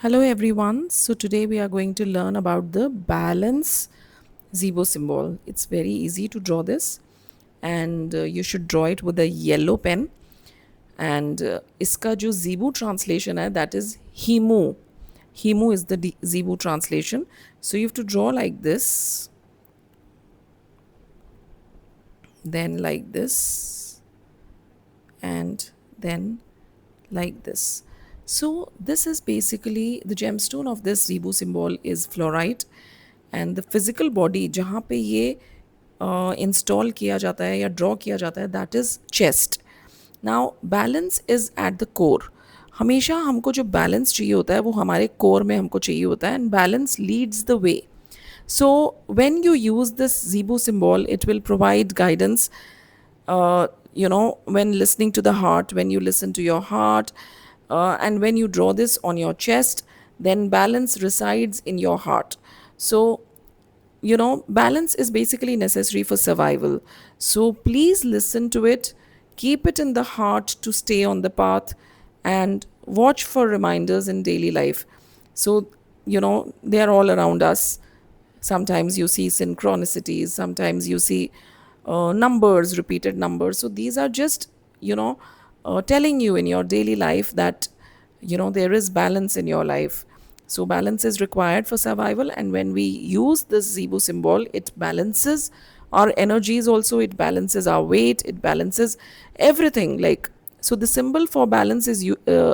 Hello everyone. So today we are going to learn about the balance Zibo symbol. It's very easy to draw this and you should draw it with a yellow pen and iska jo Zibo translation hai that is Himu. Himu is the Zibo translation. So you have to draw like this, then like this and then like this. So this is basically the gemstone of this Zibo symbol is fluorite and the physical body जहाँ पे ये install किया जाता है या draw किया जाता है that is chest. Now balance is at the core. हमेशा हमको जो बैलेंस चाहिए होता है वो हमारे कोर में हमको चाहिए होता है and balance leads the way. So when you use this Zibo symbol, it will provide guidance. When listening to the heart, when you listen to your heart, and when you draw this on your chest, then balance resides in your heart. So balance is basically necessary for survival. So please listen to it, keep it in the heart to stay on the path, and watch for reminders in daily life. So they are all around us. Sometimes you see synchronicities, sometimes you see numbers, repeated numbers. So these are just telling you in your daily life that there is balance in your life. So balance is required for survival, and when we use this Zibo symbol, it balances our energies also, it balances our weight, it balances everything. Like, so the symbol for balance is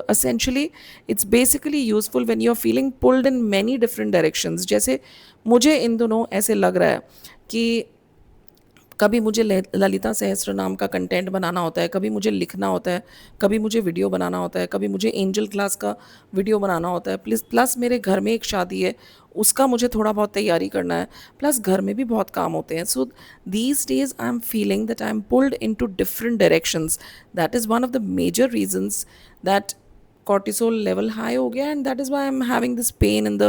essentially, it's basically useful when you're feeling pulled in many different directions. जैसे मुझे इन दोनों ऐसे लग रहा है कि कभी मुझे ललिता सहस्त्र नाम का कंटेंट बनाना होता है, कभी मुझे लिखना होता है, कभी मुझे वीडियो बनाना होता है, कभी मुझे एंजल क्लास का वीडियो बनाना होता है, प्लस मेरे घर में एक शादी है, उसका मुझे थोड़ा बहुत तैयारी करना है, प्लस घर में भी बहुत काम होते हैं. So these days I am feeling that I am pulled in two different directions. That is one of the major reasons दैट cortisol level high ho gaya, and that is why I'm having this pain in the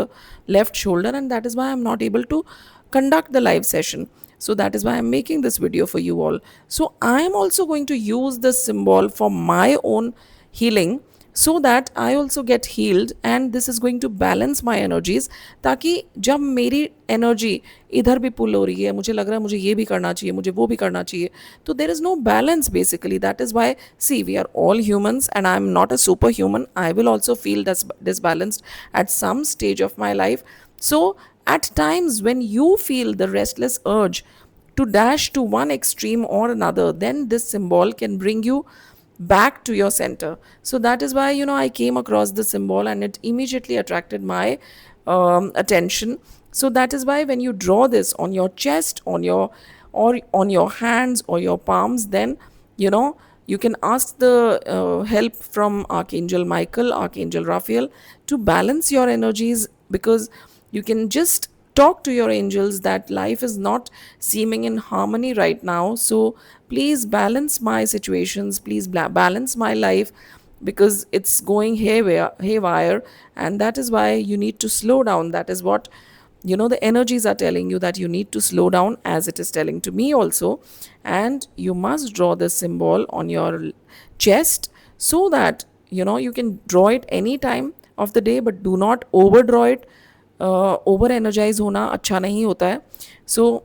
left shoulder, and that is why I'm not able to conduct the live session. So that is why I'm making this video for you all. So I am also going to use this symbol for my own healing, so that I also get healed, and this is going to balance my energies. ताकि जब मेरी energy इधर भी पुल हो रही है, मुझे लग रहा है मुझे ये भी करना चाहिए, मुझे वो भी करना चाहिए, तो there is no balance basically. That is why, see, we are all humans and I am not a superhuman. I will also feel disbalanced at some stage of my life. So at times when you feel the restless urge to dash to one extreme or another, then this symbol can bring you back to your center. So that is why I came across the symbol and it immediately attracted my attention. So that is why when you draw this on your chest, or on your hands or your palms, then you can ask the help from Archangel Michael, Archangel Raphael, to balance your energies, because you can just talk to your angels that life is not seeming in harmony right now. So please balance my situations, please balance my life, because it's going haywire, and that is why you need to slow down. That is what the energies are telling you, that you need to slow down, as it is telling to me also. And you must draw this symbol on your chest, so that you can draw it any time of the day, but do not overdraw it. Over energize होना अच्छा नहीं होता है. So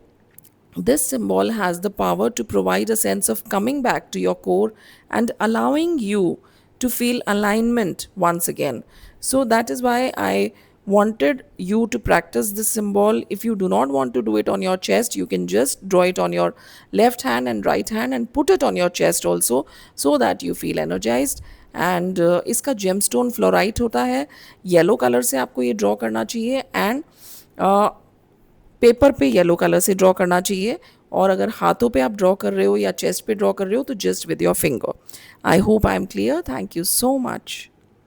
this symbol has the power to provide a sense of coming back to your core and allowing you to feel alignment once again. So that is why I wanted you to practice this symbol. If you do not want to do it on your chest, you can just draw it on your left hand and right hand and put it on your chest also, so that you feel energized. And इसका gemstone fluorite होता है. Yellow colour से आपको ये draw करना चाहिए, and paper पे yellow colour से ड्रॉ करना चाहिए. और अगर हाथों पे आप ड्रॉ कर रहे हो या चेस्ट पे ड्रॉ कर रहे हो तो just with your finger. I hope I am clear. Thank you so much.